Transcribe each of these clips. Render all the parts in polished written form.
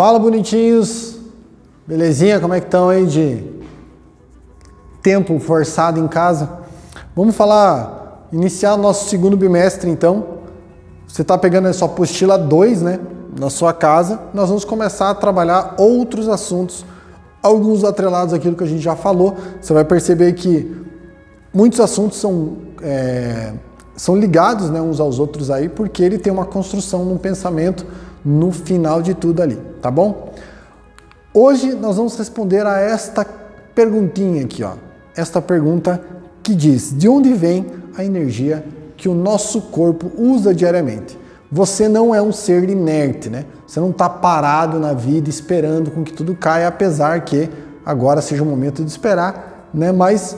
Fala, bonitinhos! Belezinha? Como é que estão aí de tempo forçado em casa? Vamos iniciar o nosso segundo bimestre então. Você está pegando a sua apostila 2, né? Na sua casa. Nós vamos começar a trabalhar outros assuntos, alguns atrelados àquilo que a gente já falou. Você vai perceber que muitos assuntos são ligados, né, uns aos outros aí, porque ele tem uma construção num pensamento no final de tudo ali, tá bom? Hoje nós vamos responder a esta perguntinha aqui, ó. Esta pergunta que diz: de onde vem a energia que o nosso corpo usa diariamente? Você não é um ser inerte, né? Você não está parado na vida esperando com que tudo caia, apesar que agora seja o momento de esperar, né? Mas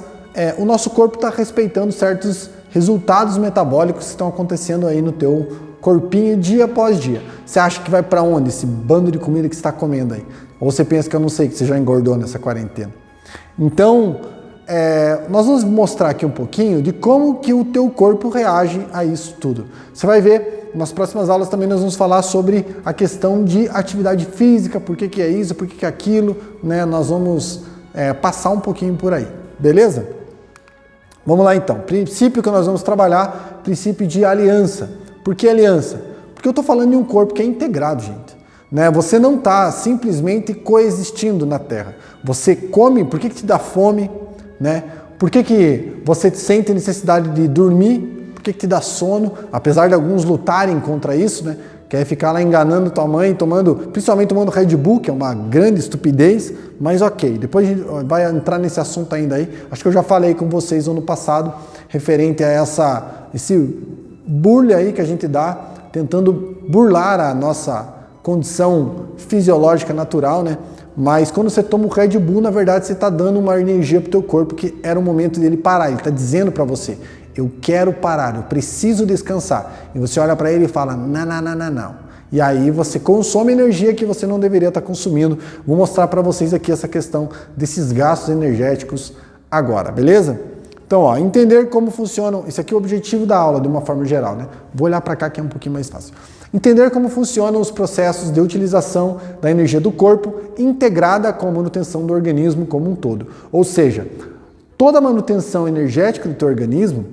o nosso corpo está respeitando certos resultados metabólicos que estão acontecendo aí no teu corpinho dia após dia. Você acha que vai para onde esse bando de comida que você está comendo aí? Ou você pensa que eu não sei, que você já engordou nessa quarentena? Então, nós vamos mostrar aqui um pouquinho de como que o teu corpo reage a isso tudo. Você vai ver, nas próximas aulas também nós vamos falar sobre a questão de atividade física, por que é isso, por que é aquilo, né? Nós vamos passar um pouquinho por aí, beleza? Vamos lá então, princípio que nós vamos trabalhar, princípio de aliança. Por que aliança? Porque eu estou falando de um corpo que é integrado, gente. Né? Você não está simplesmente coexistindo na Terra. Você come, por que te dá fome? Né? Por que você sente necessidade de dormir? Por que te dá sono? Apesar de alguns lutarem contra isso, né? Quer ficar lá enganando tua mãe, principalmente tomando Red Bull, que é uma grande estupidez, mas ok. Depois a gente vai entrar nesse assunto ainda aí. Acho que eu já falei com vocês ano passado, referente a esse burle aí que a gente dá, tentando burlar a nossa condição fisiológica natural, né? Mas quando você toma o Red Bull, na verdade você está dando uma energia para o teu corpo que era o momento dele parar. Ele está dizendo para você: eu quero parar, eu preciso descansar. E você olha para ele e fala: não. E aí você consome energia que você não deveria estar consumindo. Vou mostrar para vocês aqui essa questão desses gastos energéticos agora, beleza? Então, ó, entender como funcionam, esse aqui é o objetivo da aula de uma forma geral, né? Vou olhar para cá que é um pouquinho mais fácil. Entender como funcionam os processos de utilização da energia do corpo integrada com a manutenção do organismo como um todo. Ou seja, toda a manutenção energética do teu organismo,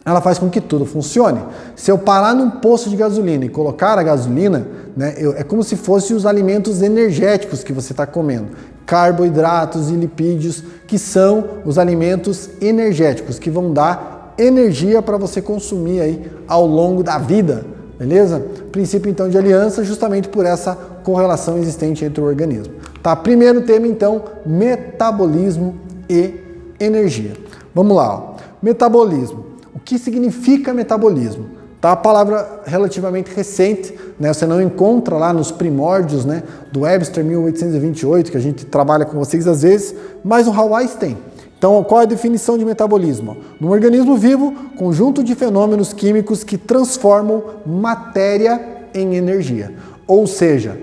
ela faz com que tudo funcione. Se eu parar num posto de gasolina e colocar a gasolina, né, é como se fossem os alimentos energéticos que você está comendo. Carboidratos e lipídios, que são os alimentos energéticos, que vão dar energia para você consumir aí ao longo da vida, beleza? Princípio então de aliança, justamente por essa correlação existente entre o organismo. Tá? Primeiro tema então, metabolismo e energia. Vamos lá, ó. Metabolismo. O que significa metabolismo? Tá? A palavra relativamente recente, né? Você não encontra lá nos primórdios, né, do Webster 1828, que a gente trabalha com vocês às vezes, mas o Hawaii tem. Então, qual é a definição de metabolismo? No organismo vivo, conjunto de fenômenos químicos que transformam matéria em energia. Ou seja,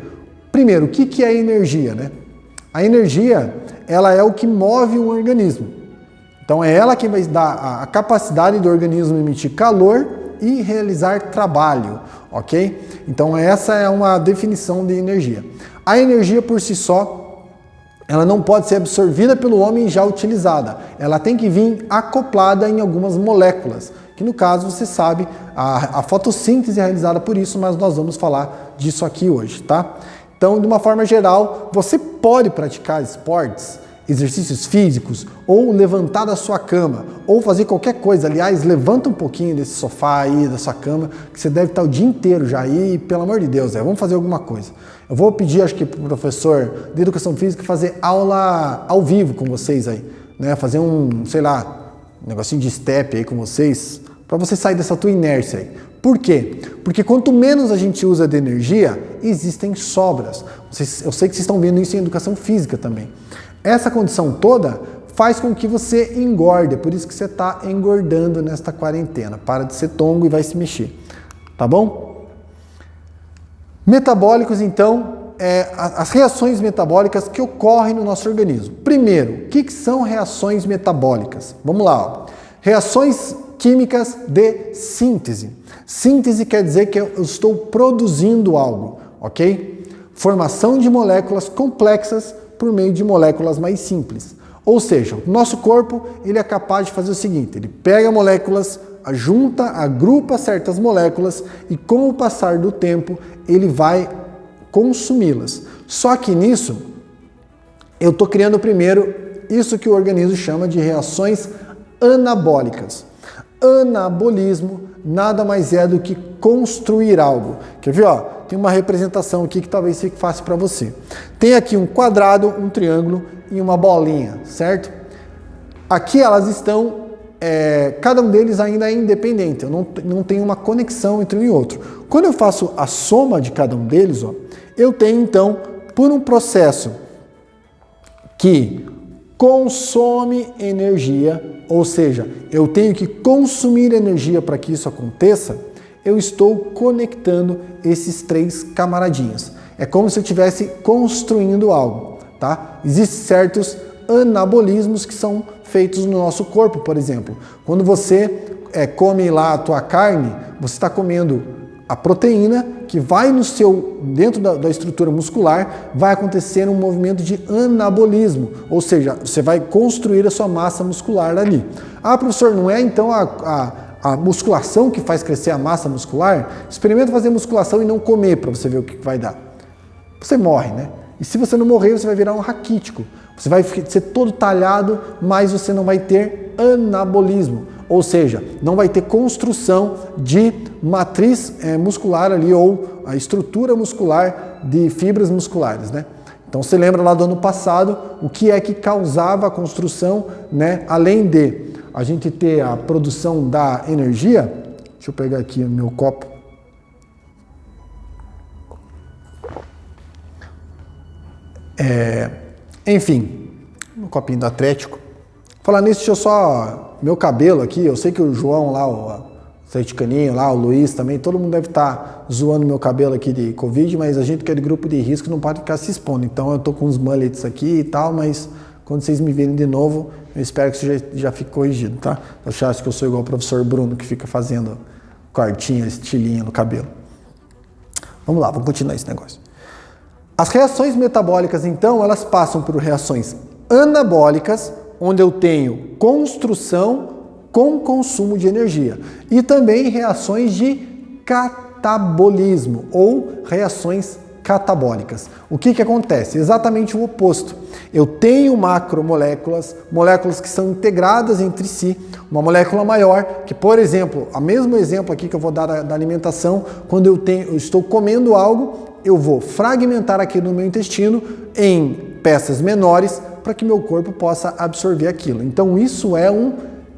primeiro, o que é energia, né? A energia, ela é o que move um organismo. Então, é ela que vai dar a capacidade do organismo emitir calor e realizar trabalho, ok? Então, essa é uma definição de energia. A energia por si só, ela não pode ser absorvida pelo homem já utilizada. Ela tem que vir acoplada em algumas moléculas, que no caso, você sabe, a fotossíntese é realizada por isso, mas nós vamos falar disso aqui hoje, tá? Então, de uma forma geral, você pode praticar esportes, exercícios físicos, ou levantar da sua cama, ou fazer qualquer coisa. Aliás, levanta um pouquinho desse sofá aí, da sua cama, que você deve estar o dia inteiro já aí, pelo amor de Deus, vamos fazer alguma coisa. Eu vou pedir, acho que, para o professor de Educação Física fazer aula ao vivo com vocês aí, né? Fazer um negocinho de step aí com vocês, para você sair dessa tua inércia aí. Por quê? Porque quanto menos a gente usa de energia, existem sobras. Eu sei que vocês estão vendo isso em Educação Física também. Essa condição toda faz com que você engorde, é por isso que você está engordando nesta quarentena. Para de ser tongo e vai se mexer, tá bom? Metabólicos, então, as reações metabólicas que ocorrem no nosso organismo. Primeiro, o que são reações metabólicas? Vamos lá, ó. Reações químicas de síntese. Síntese quer dizer que eu estou produzindo algo, ok? formação de moléculas complexas por meio de moléculas mais simples. Ou seja, o nosso corpo ele é capaz de fazer o seguinte, ele pega moléculas, junta, agrupa certas moléculas e com o passar do tempo ele vai consumi-las. Só que nisso eu estou criando primeiro isso que o organismo chama de reações anabólicas. Anabolismo nada mais é do que construir algo. Quer ver? Ó, tem uma representação aqui que talvez fique fácil para você. Tem aqui um quadrado, um triângulo e uma bolinha, certo? Aqui elas estão, cada um deles ainda é independente, eu não tenho uma conexão entre um e outro. Quando eu faço a soma de cada um deles, ó, eu tenho então, por um processo que consome energia, ou seja, eu tenho que consumir energia para que isso aconteça, eu estou conectando esses três camaradinhos. É como se eu estivesse construindo algo, tá? Existem certos anabolismos que são feitos no nosso corpo, por exemplo. Quando você come lá a tua carne, você está comendo a proteína que vai dentro da estrutura muscular, vai acontecer um movimento de anabolismo, ou seja, você vai construir a sua massa muscular ali. Ah, professor, não é então a musculação que faz crescer a massa muscular? Experimenta fazer musculação e não comer para você ver o que vai dar. Você morre, né? E se você não morrer, você vai virar um raquítico. Você vai ser todo talhado, mas você não vai ter anabolismo. Ou seja, não vai ter construção de matriz muscular ali ou a estrutura muscular de fibras musculares, né? Então você lembra lá do ano passado o que é que causava a construção, né? Além de a gente ter a produção da energia. Deixa eu pegar aqui o meu copo. Enfim, um copinho do Atlético. Falar nisso, deixa eu só... Meu cabelo aqui, eu sei que o João lá, o Serticaninho lá, o Luiz também, todo mundo deve estar zoando meu cabelo aqui de Covid, mas a gente que é de grupo de risco não pode ficar se expondo. Então eu tô com uns mullets aqui e tal, mas quando vocês me virem de novo, eu espero que isso já fique corrigido, tá? Eu acho que eu sou igual o professor Bruno, que fica fazendo cortinha, estilinha no cabelo. Vamos lá, vamos continuar esse negócio. As reações metabólicas, então, elas passam por reações anabólicas, onde eu tenho construção com consumo de energia. E também reações de catabolismo ou reações catabólicas. O que acontece? Exatamente o oposto. Eu tenho macromoléculas, moléculas que são integradas entre si, uma molécula maior, que, por exemplo, o mesmo exemplo aqui que eu vou dar da alimentação, quando eu estou comendo algo, eu vou fragmentar aqui no meu intestino em peças menores para que meu corpo possa absorver aquilo. Então isso é um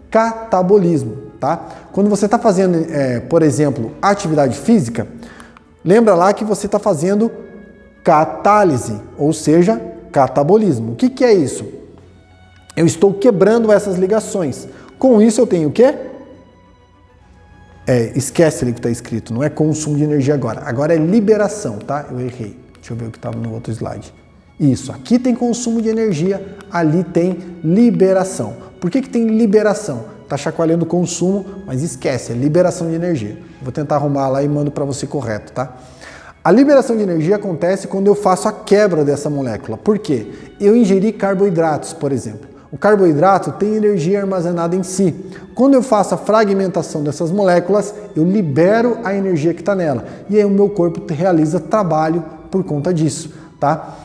catabolismo, tá? Quando você está fazendo, por exemplo, atividade física, lembra lá que você está fazendo catálise, ou seja, catabolismo. O que é isso? Eu estou quebrando essas ligações. Com isso eu tenho o quê? Esquece ali o que está escrito, não é consumo de energia agora. Agora é liberação, tá? Eu errei. Deixa eu ver o que estava no outro slide. Isso, aqui tem consumo de energia, ali tem liberação. Por que tem liberação? Está chacoalhando o consumo, mas esquece, é liberação de energia. Vou tentar arrumar lá e mando para você correto, tá? A liberação de energia acontece quando eu faço a quebra dessa molécula. Por quê? Eu ingeri carboidratos, por exemplo. O carboidrato tem energia armazenada em si. Quando eu faço a fragmentação dessas moléculas, eu libero a energia que está nela. E aí o meu corpo realiza trabalho por conta disso, tá?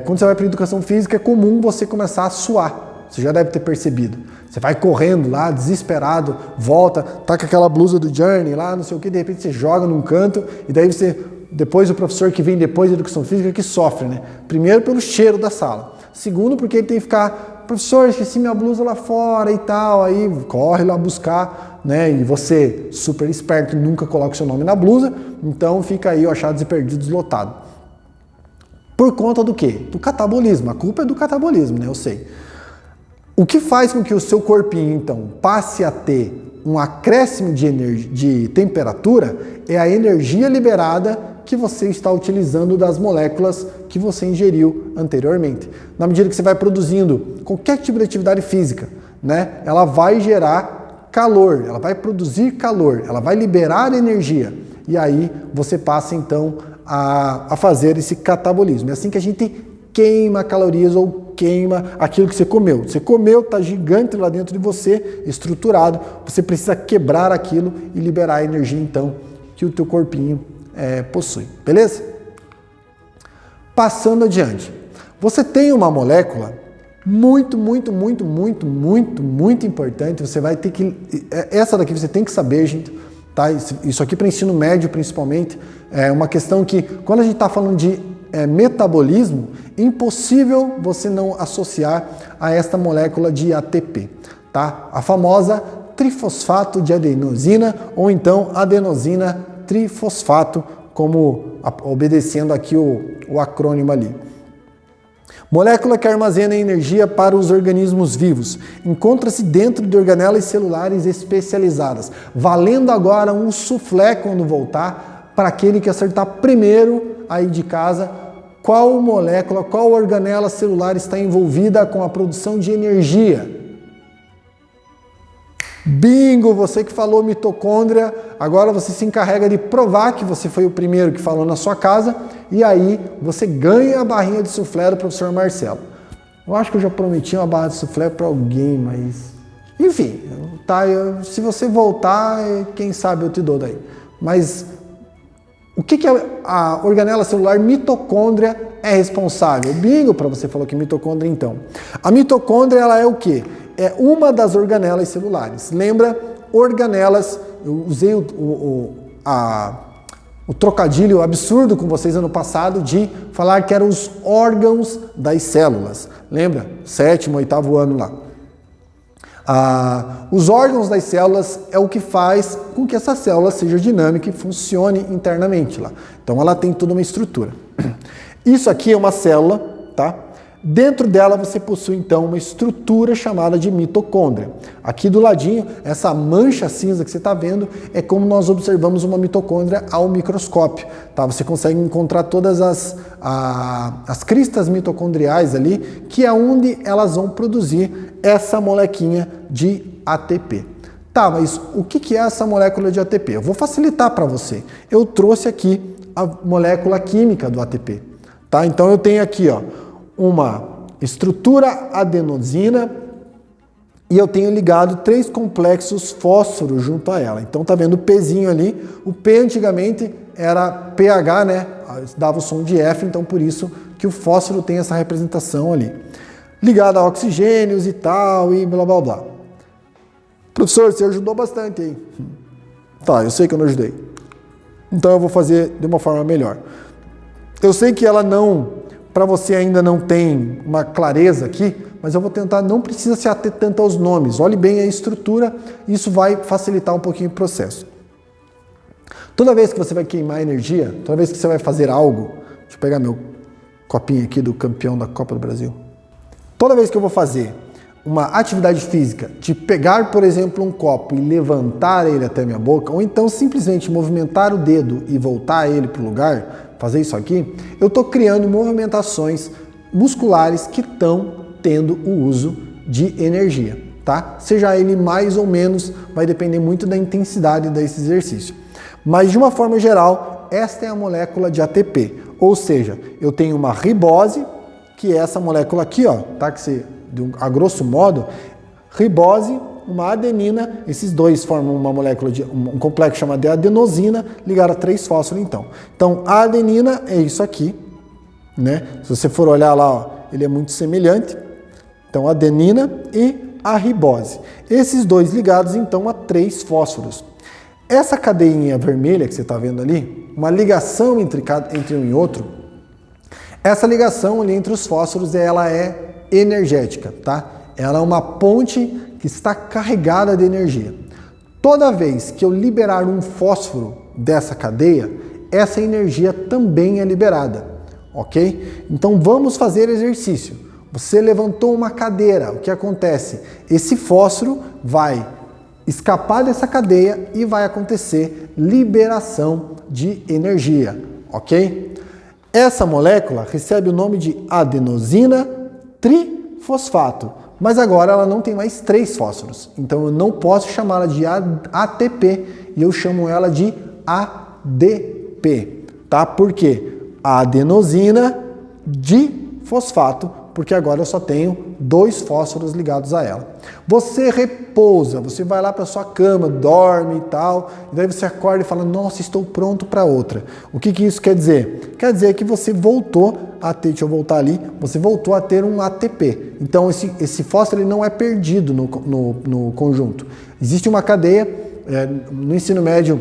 Quando você vai para a educação física, é comum você começar a suar. Você já deve ter percebido. Você vai correndo lá, desesperado, volta, tá com aquela blusa do Journey lá, não sei o que, de repente você joga num canto e daí depois o professor que vem depois da educação física que sofre, né? Primeiro pelo cheiro da sala. Segundo porque ele tem que ficar, professor, esqueci minha blusa lá fora e tal, aí corre lá buscar, né? E você, super esperto, nunca coloca o seu nome na blusa, então fica aí, achados e perdidos, lotado. Por conta do quê? Do catabolismo. A culpa é do catabolismo, né? Eu sei. O que faz com que o seu corpinho, então, passe a ter um acréscimo de temperatura é a energia liberada que você está utilizando das moléculas que você ingeriu anteriormente. Na medida que você vai produzindo qualquer tipo de atividade física, né? Ela vai gerar calor, ela vai produzir calor, ela vai liberar energia. E aí você passa, então, a fazer esse catabolismo. É assim que a gente queima calorias ou queima aquilo que você comeu. Você comeu, está gigante lá dentro de você, estruturado, você precisa quebrar aquilo e liberar a energia, então, que o teu corpinho possui. Beleza? Passando adiante. Você tem uma molécula muito importante. Você vai ter que... Essa daqui você tem que saber, gente. Tá? Isso aqui para ensino médio, principalmente. É uma questão que, quando a gente está falando de metabolismo, impossível você não associar a esta molécula de ATP. Tá? A famosa trifosfato de adenosina, ou então adenosina trifosfato, como obedecendo aqui o acrônimo ali. Molécula que armazena energia para os organismos vivos. Encontra-se dentro de organelas celulares especializadas. Valendo agora um soufflé quando voltar, para aquele que acertar primeiro aí de casa, qual molécula, qual organela celular está envolvida com a produção de energia. Bingo! Você que falou mitocôndria, agora você se encarrega de provar que você foi o primeiro que falou na sua casa, e aí você ganha a barrinha de soufflé do professor Marcelo. Eu acho que eu já prometi uma barra de soufflé para alguém, mas... Enfim, tá, se você voltar, quem sabe eu te dou daí. Mas o que a organela celular mitocôndria é responsável? Bingo, para você falou que mitocôndria então. A mitocôndria, ela é o quê? É uma das organelas celulares. Lembra? Organelas, eu usei o trocadilho absurdo com vocês ano passado de falar que eram os órgãos das células. Lembra? 7º, 8º ano lá. Os órgãos das células é o que faz com que essa célula seja dinâmica e funcione internamente lá. Então ela tem toda uma estrutura. Isso aqui é uma célula, tá? Dentro dela você possui então uma estrutura chamada de mitocôndria. Aqui do ladinho, essa mancha cinza que você está vendo é como nós observamos uma mitocôndria ao microscópio. Tá? Você consegue encontrar todas as cristas mitocondriais ali, que é onde elas vão produzir essa molequinha de ATP. Tá, mas o que é essa molécula de ATP? Eu vou facilitar para você. Eu trouxe aqui a molécula química do ATP. Tá? Então eu tenho aqui, ó, uma estrutura adenosina e eu tenho ligado 3 complexos fósforo junto a ela. Então tá vendo o Pzinho ali? O P antigamente era pH, né? Dava o som de F, então por isso que o fósforo tem essa representação ali. Ligado a oxigênios e tal e blá blá blá. Professor, você ajudou bastante aí. Tá, eu sei que eu não ajudei. Então eu vou fazer de uma forma melhor. Eu sei que ela não... Para você ainda não tem uma clareza aqui, mas eu vou tentar, não precisa se ater tanto aos nomes. Olhe bem a estrutura, isso vai facilitar um pouquinho o processo. Toda vez que você vai queimar energia, toda vez que você vai fazer algo, deixa eu pegar meu copinho aqui do campeão da Copa do Brasil. Toda vez que eu vou fazer uma atividade física, de pegar, por exemplo, um copo e levantar ele até minha boca, ou então simplesmente movimentar o dedo e voltar ele para o lugar, fazer isso aqui, eu estou criando movimentações musculares que estão tendo o uso de energia, tá? Seja ele mais ou menos, vai depender muito da intensidade desse exercício. Mas de uma forma geral, esta é a molécula de ATP, ou seja, eu tenho uma ribose, que é essa molécula aqui, ó, tá? Que você, a grosso modo, ribose, uma adenina, esses dois formam uma molécula de um complexo chamado de adenosina, ligado a 3 fósforos então. Então a adenina é isso aqui, né? Se você for olhar lá, ó, ele é muito semelhante. Então adenina e a ribose. Esses dois ligados então a 3 fósforos. Essa cadeinha vermelha que você está vendo ali, uma ligação entre um e outro, essa ligação ali entre os fósforos, ela é energética, tá? Ela é uma ponte que está carregada de energia. Toda vez que eu liberar um fósforo dessa cadeia, essa energia também é liberada, ok? Então vamos fazer exercício. Você levantou uma cadeira, o que acontece? Esse fósforo vai escapar dessa cadeia e vai acontecer liberação de energia, ok? Essa molécula recebe o nome de adenosina trifosfato. Mas agora ela não tem mais 3 fósforos, então eu não posso chamá-la de ATP e eu chamo ela de ADP, tá? Por quê? A adenosina difosfato, porque agora eu só tenho 2 fósforos ligados a ela. Você repousa, você vai lá para sua cama, dorme e tal, e daí você acorda e fala, nossa, estou pronto para outra. O que isso quer dizer? Quer dizer que você voltou a ter, deixa eu voltar ali, você voltou a ter um ATP. Então esse fósforo ele não é perdido no conjunto. Existe uma cadeia, no ensino médio,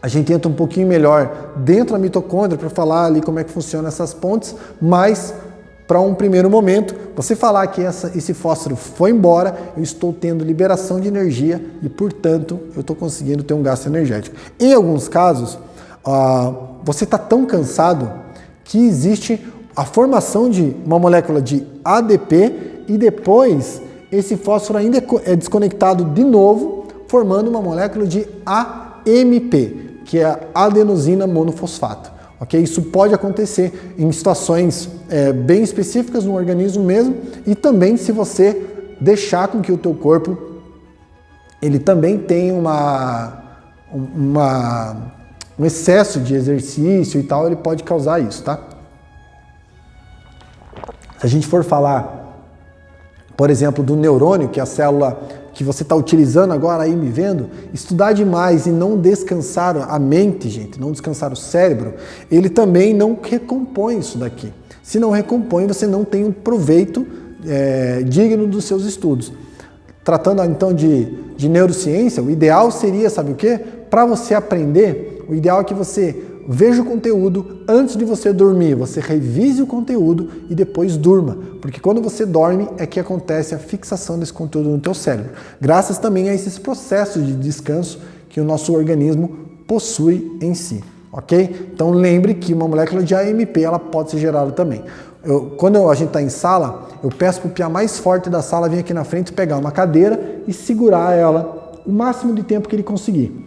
a gente entra um pouquinho melhor dentro da mitocôndria para falar ali como é que funcionam essas pontes, mas para um primeiro momento, você falar que esse fósforo foi embora, eu estou tendo liberação de energia e, portanto, eu estou conseguindo ter um gasto energético. Em alguns casos, você está tão cansado que existe a formação de uma molécula de ADP e depois esse fósforo ainda é desconectado de novo, formando uma molécula de AMP, que é a adenosina monofosfato. Okay? Isso pode acontecer em situações bem específicas no organismo mesmo e também se você deixar com que o teu corpo ele também tenha um excesso de exercício e tal, ele pode causar isso, tá? Se a gente for falar, por exemplo, do neurônio, que é a célula que você está utilizando agora aí me vendo, estudar demais e não descansar a mente, gente, não descansar o cérebro, ele também não recompõe isso daqui. Se não recompõe, você não tem um proveito digno dos seus estudos. Tratando então de neurociência, o ideal seria, sabe o quê? Para você aprender, o ideal é que você veja o conteúdo antes de você dormir, você revise o conteúdo e depois durma, porque quando você dorme é que acontece a fixação desse conteúdo no teu cérebro, graças também a esses processos de descanso que o nosso organismo possui em si, ok? Então lembre que uma molécula de AMP ela pode ser gerada também. Quando a gente está em sala, eu peço para o piá mais forte da sala vir aqui na frente, pegar uma cadeira e segurar ela o máximo de tempo que ele conseguir.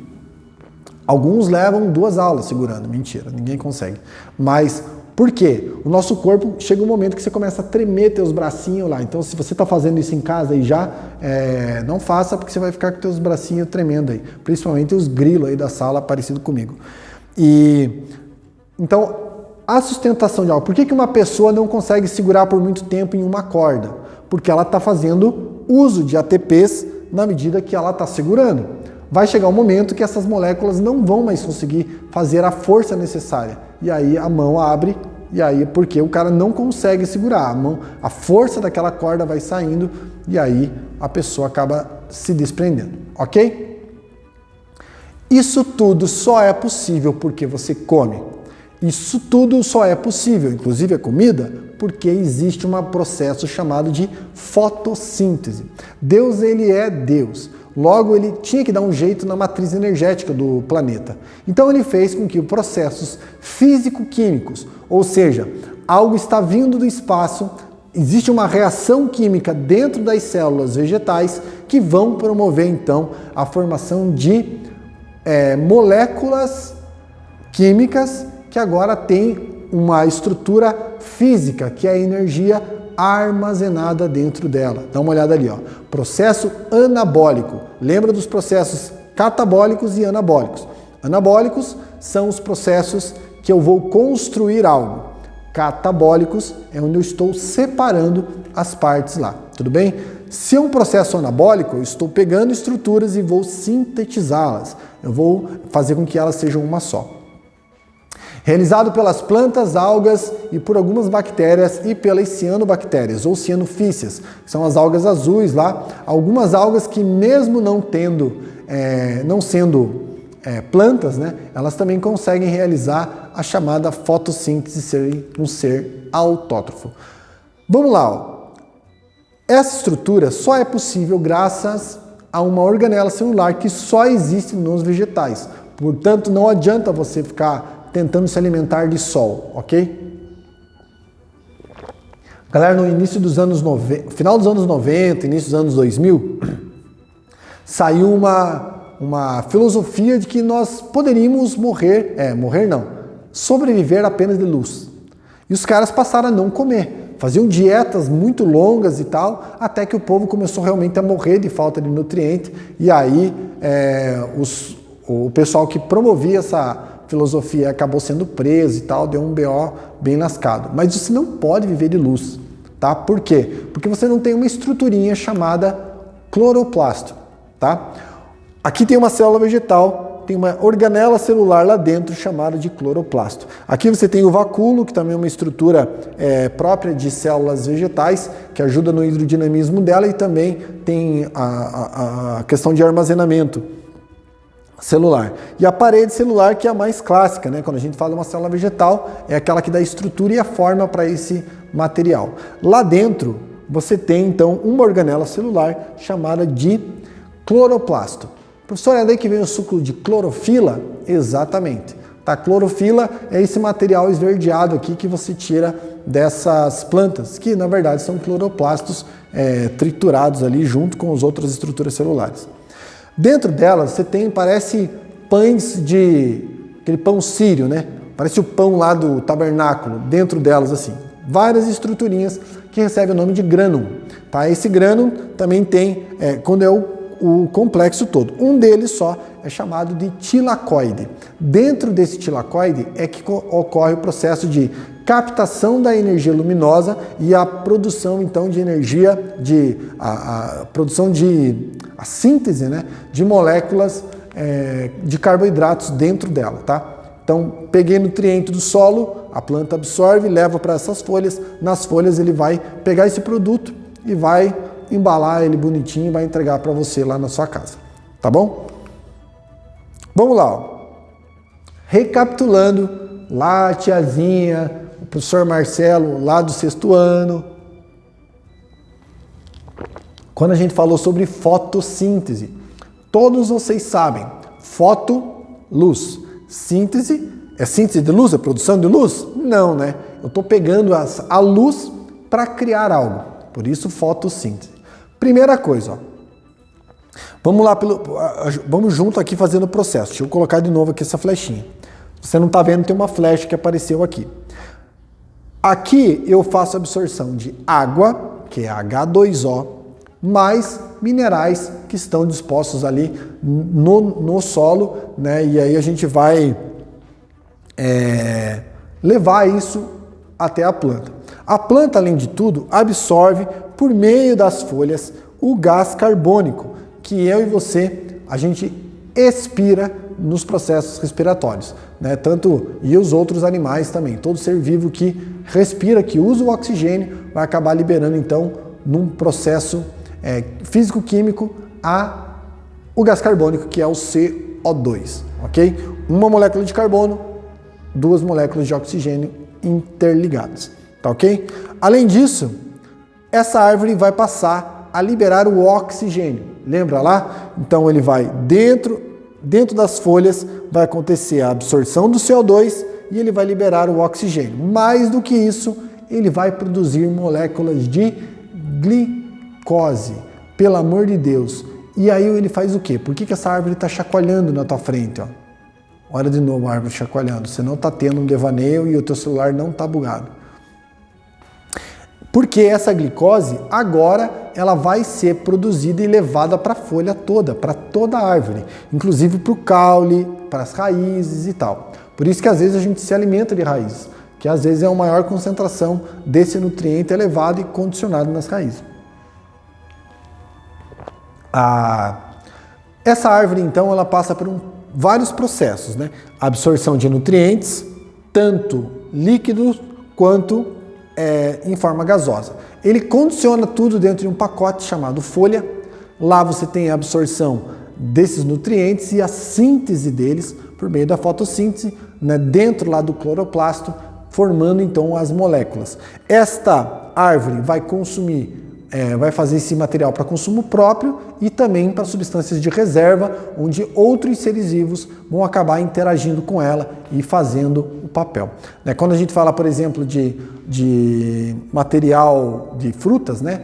Alguns levam 2 aulas segurando, mentira, ninguém consegue. Mas por quê? O nosso corpo chega um momento que você começa a tremer teus bracinhos lá. Então, se você está fazendo isso em casa aí já, não faça porque você vai ficar com teus bracinhos tremendo aí. Principalmente os grilos aí da sala, parecido comigo. Então, a sustentação de algo. Por que uma pessoa não consegue segurar por muito tempo em uma corda? Porque ela está fazendo uso de ATPs na medida que ela está segurando. Vai chegar um momento que essas moléculas não vão mais conseguir fazer a força necessária. E aí a mão abre, e aí porque o cara não consegue segurar. A força daquela corda vai saindo, e aí a pessoa acaba se desprendendo. Ok? Isso tudo só é possível porque você come. Isso tudo só é possível, inclusive a comida, porque existe um processo chamado de fotossíntese. Deus, ele é Deus. Logo, ele tinha que dar um jeito na matriz energética do planeta. Então, ele fez com que os processos físico-químicos, ou seja, algo está vindo do espaço, existe uma reação química dentro das células vegetais que vão promover, então, a formação de moléculas químicas que agora têm uma estrutura física, que é a energia armazenada dentro dela. Dá uma olhada ali, ó. Processo anabólico. Lembra dos processos catabólicos e anabólicos. Anabólicos são os processos que eu vou construir algo. Catabólicos é onde eu estou separando as partes lá. Tudo bem? Se é um processo anabólico, eu estou pegando estruturas e vou sintetizá-las. Eu vou fazer com que elas sejam uma só. Realizado pelas plantas, algas e por algumas bactérias e pelas cianobactérias ou cianofícias, que são as algas azuis lá. Algumas algas que mesmo não sendo plantas, né, elas também conseguem realizar a chamada fotossíntese, ser um ser autótrofo. Vamos lá, ó. Essa estrutura só é possível graças a uma organela celular que só existe nos vegetais. Portanto, não adianta você ficar tentando se alimentar de sol, ok? Galera, no início dos anos 90, final dos anos 90, início dos anos 2000, saiu uma filosofia de que nós poderíamos sobreviver apenas de luz. E os caras passaram a não comer, faziam dietas muito longas e tal, até que o povo começou realmente a morrer de falta de nutriente, e aí o pessoal que promovia essa filosofia acabou sendo preso e tal, deu um BO bem lascado. Mas você não pode viver de luz, tá? Por quê? Porque você não tem uma estruturinha chamada cloroplasto, tá? Aqui tem uma célula vegetal, tem uma organela celular lá dentro chamada de cloroplasto. Aqui você tem o vacúolo, que também é uma estrutura própria de células vegetais, que ajuda no hidrodinamismo dela, e também tem a questão de armazenamento celular. E a parede celular, que é a mais clássica, né? Quando a gente fala de uma célula vegetal, é aquela que dá estrutura e a forma para esse material. Lá dentro, você tem então uma organela celular chamada de cloroplasto. Professor, é daí que vem o suco de clorofila? Exatamente. Tá? Clorofila é esse material esverdeado aqui que você tira dessas plantas, que na verdade são cloroplastos triturados ali junto com as outras estruturas celulares. Dentro delas você tem, parece pães aquele pão sírio, né? Parece o pão lá do tabernáculo, dentro delas assim. Várias estruturinhas que recebem o nome de grânum. Tá? Esse grânum também tem, quando é o complexo todo. Um deles só é chamado de tilacoide. Dentro desse tilacoide é que ocorre o processo de captação da energia luminosa e a produção então de energia, a síntese, né, de moléculas de carboidratos dentro dela, tá? Então, peguei nutriente do solo, a planta absorve, leva para essas folhas, nas folhas ele vai pegar esse produto e vai embalar ele bonitinho e vai entregar para você lá na sua casa, tá bom? Vamos lá, ó. Recapitulando, lá a tiazinha, o professor Marcelo, lá do 6º ano, quando a gente falou sobre fotossíntese, todos vocês sabem, foto, luz, síntese, é síntese de luz, é produção de luz? Não, né? Eu estou pegando a luz para criar algo, por isso fotossíntese. Primeira coisa, ó. Vamos lá, vamos junto aqui fazendo o processo. Deixa eu colocar de novo aqui essa flechinha. Você não está vendo, tem uma flecha que apareceu aqui. Aqui eu faço absorção de água, que é H2O, mais minerais que estão dispostos ali no solo, né? E aí a gente vai levar isso até a planta. A planta, além de tudo, absorve por meio das folhas o gás carbônico, que eu e você, a gente expira nos processos respiratórios, né? E os outros animais também. Todo ser vivo que respira, que usa o oxigênio, vai acabar liberando então, num processo físico-químico, o gás carbônico, que é o CO2, ok? Uma molécula de carbono, 2 moléculas de oxigênio interligadas, tá ok? Além disso, essa árvore vai passar a liberar o oxigênio. Lembra lá? Então ele vai dentro das folhas, vai acontecer a absorção do CO2 e ele vai liberar o oxigênio. Mais do que isso, ele vai produzir moléculas de glicose. Pelo amor de Deus. E aí ele faz o quê? Por que essa árvore está chacoalhando na tua frente? Ó? Olha de novo a árvore chacoalhando. Você não está tendo um devaneio e o teu celular não está bugado. Porque essa glicose, agora, ela vai ser produzida e levada para a folha toda, para toda a árvore. Inclusive para o caule, para as raízes e tal. Por isso que às vezes a gente se alimenta de raízes. Que às vezes é uma maior concentração desse nutriente elevado e condicionado nas raízes. Essa árvore, então, ela passa por vários processos, né? Absorção de nutrientes, tanto líquidos quanto em forma gasosa. Ele condiciona tudo dentro de um pacote chamado folha. Lá você tem a absorção desses nutrientes e a síntese deles por meio da fotossíntese, né? Dentro lá do cloroplasto, formando então as moléculas. Esta árvore vai consumir vai fazer esse material para consumo próprio e também para substâncias de reserva, onde outros seres vivos vão acabar interagindo com ela e fazendo o papel. Quando a gente fala, por exemplo, de material de frutas, né?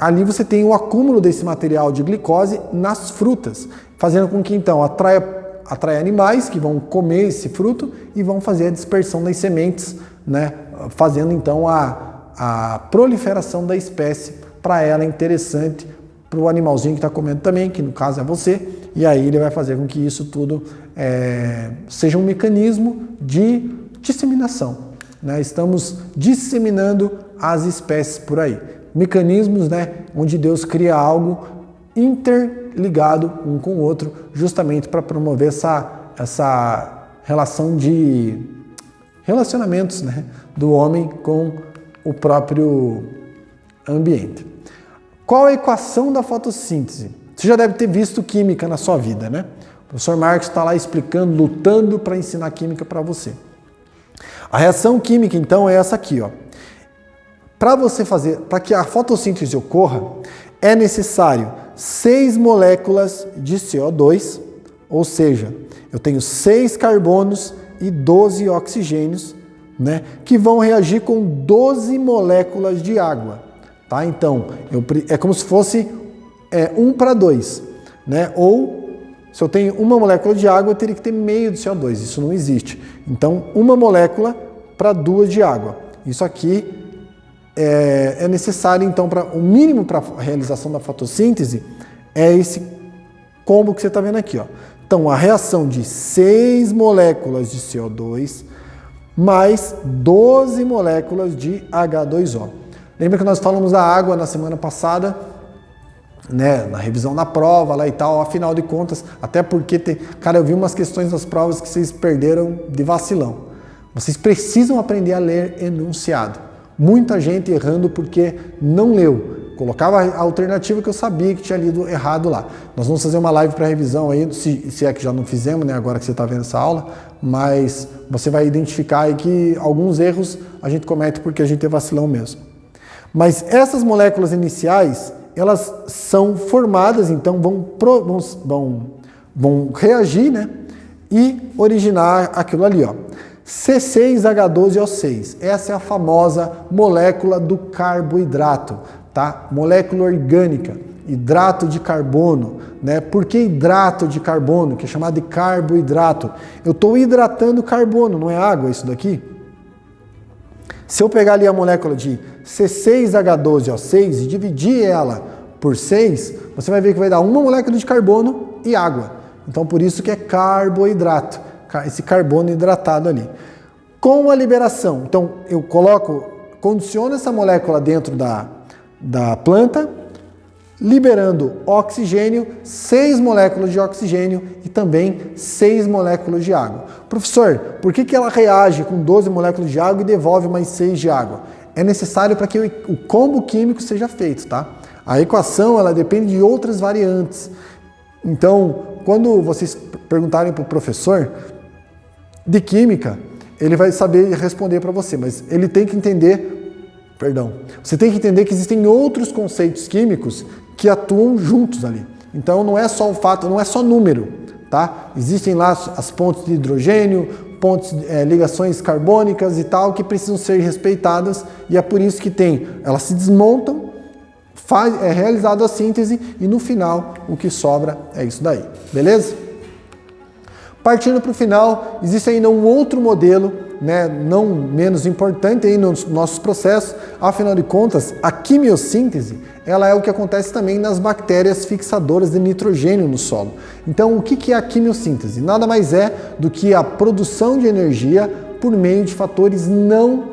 Ali você tem o acúmulo desse material de glicose nas frutas, fazendo com que então atrai animais que vão comer esse fruto e vão fazer a dispersão das sementes, né? Fazendo então a proliferação da espécie. Para ela é interessante para o animalzinho que está comendo também, que no caso é você, e aí ele vai fazer com que isso tudo seja um mecanismo de disseminação, né? Estamos disseminando as espécies por aí. Mecanismos, né, onde Deus cria algo interligado um com o outro, justamente para promover essa relação de relacionamentos, né, do homem com o próprio ambiente. Qual a equação da fotossíntese? Você já deve ter visto química na sua vida, né? O professor Marcos está lá explicando, lutando para ensinar química para você. A reação química, então, é essa aqui, ó. Para que a fotossíntese ocorra, é necessário 6 moléculas de CO2, ou seja, eu tenho 6 carbonos e 12 oxigênios, né, que vão reagir com 12 moléculas de água. Tá? Então, é como se fosse 1 para 2. Né? Ou, se eu tenho uma molécula de água, eu teria que ter meio de CO2. Isso não existe. Então, uma molécula para 2 de água. Isso aqui é necessário, então, o mínimo para a realização da fotossíntese é esse combo que você está vendo aqui. Ó. Então, a reação de 6 moléculas de CO2 mais 12 moléculas de H2O. Lembra que nós falamos da água na semana passada, né, na revisão da prova lá e tal, afinal de contas, até porque, cara, eu vi umas questões das provas que vocês perderam de vacilão. Vocês precisam aprender a ler enunciado. Muita gente errando porque não leu. Colocava a alternativa que eu sabia que tinha lido errado lá. Nós vamos fazer uma live para revisão aí, se é que já não fizemos, né, agora que você está vendo essa aula, mas você vai identificar aí que alguns erros a gente comete porque a gente é vacilão mesmo. Mas essas moléculas iniciais, elas são formadas, então vão reagir, né, e originar aquilo ali, ó. C6H12O6. Essa é a famosa molécula do carboidrato, tá? Molécula orgânica, hidrato de carbono, né? Por que hidrato de carbono, que é chamado de carboidrato? Eu estou hidratando carbono, não é água isso daqui? Se eu pegar ali a molécula de C6H12O6 e dividir ela por 6, você vai ver que vai dar uma molécula de carbono e água. Então, por isso que é carboidrato, esse carbono hidratado ali. Com a liberação, então eu condiciono essa molécula dentro da planta, liberando oxigênio, 6 moléculas de oxigênio e também 6 moléculas de água. Professor, por que ela reage com 12 moléculas de água e devolve mais 6 de água? É necessário para que o combo químico seja feito, tá? A equação, ela depende de outras variantes. Então, quando vocês perguntarem para o professor de química, ele vai saber responder para você, mas ele tem que entender, você tem que entender que existem outros conceitos químicos que atuam juntos ali. Então não é só o fato, não é só número, tá? Existem lá as pontes de hidrogênio, ligações carbônicas e tal, que precisam ser respeitadas, e é por isso que elas se desmontam, é realizada a síntese e no final o que sobra é isso daí, beleza? Partindo para o final, existe ainda um outro modelo, né, não menos importante aí nos nossos processos. Afinal de contas, a quimiossíntese, ela é o que acontece também nas bactérias fixadoras de nitrogênio no solo. Então, o que é a quimiossíntese? Nada mais é do que a produção de energia por meio de fatores não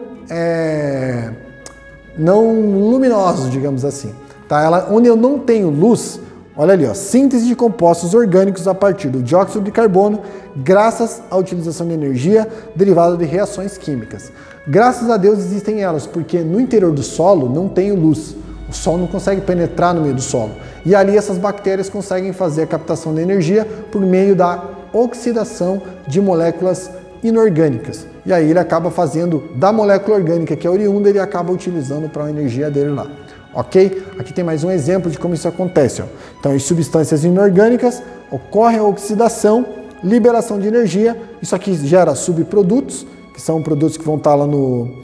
luminosos, digamos assim. Tá? Onde eu não tenho luz, olha ali, ó, síntese de compostos orgânicos a partir do dióxido de carbono, graças à utilização de energia derivada de reações químicas. Graças a Deus existem elas, porque no interior do solo não tem luz. O sol não consegue penetrar no meio do solo. E ali essas bactérias conseguem fazer a captação de energia por meio da oxidação de moléculas inorgânicas. E aí ele acaba fazendo da molécula orgânica que é oriunda, ele acaba utilizando para a energia dele lá. Ok? Aqui tem mais um exemplo de como isso acontece. Ó. Então, em substâncias inorgânicas, ocorre a oxidação, liberação de energia. Isso aqui gera subprodutos, que são produtos que vão estar lá no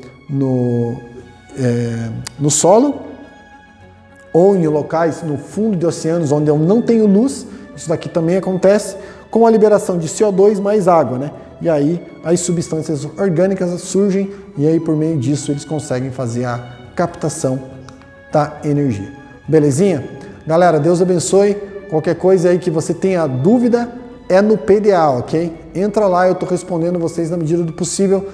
solo, ou em locais no fundo de oceanos onde eu não tenho luz. Isso daqui também acontece com a liberação de CO2 mais água, né? E aí as substâncias orgânicas surgem e aí por meio disso eles conseguem fazer a captação da energia. Belezinha? Galera, Deus abençoe. Qualquer coisa aí que você tenha dúvida, é no PDA, ok? Entra lá, eu estou respondendo vocês na medida do possível.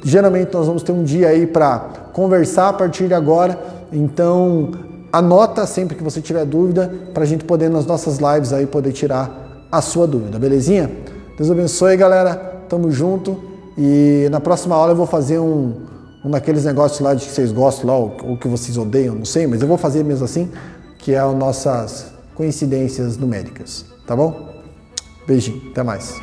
Geralmente nós vamos ter um dia aí para conversar a partir de agora, então anota sempre que você tiver dúvida para a gente poder nas nossas lives aí poder tirar a sua dúvida, belezinha? Deus abençoe, galera, tamo junto e na próxima aula eu vou fazer um daqueles negócios lá de que vocês gostam lá ou que vocês odeiam, não sei, mas eu vou fazer mesmo assim, que é as nossas coincidências numéricas, tá bom? Beijinho, até mais.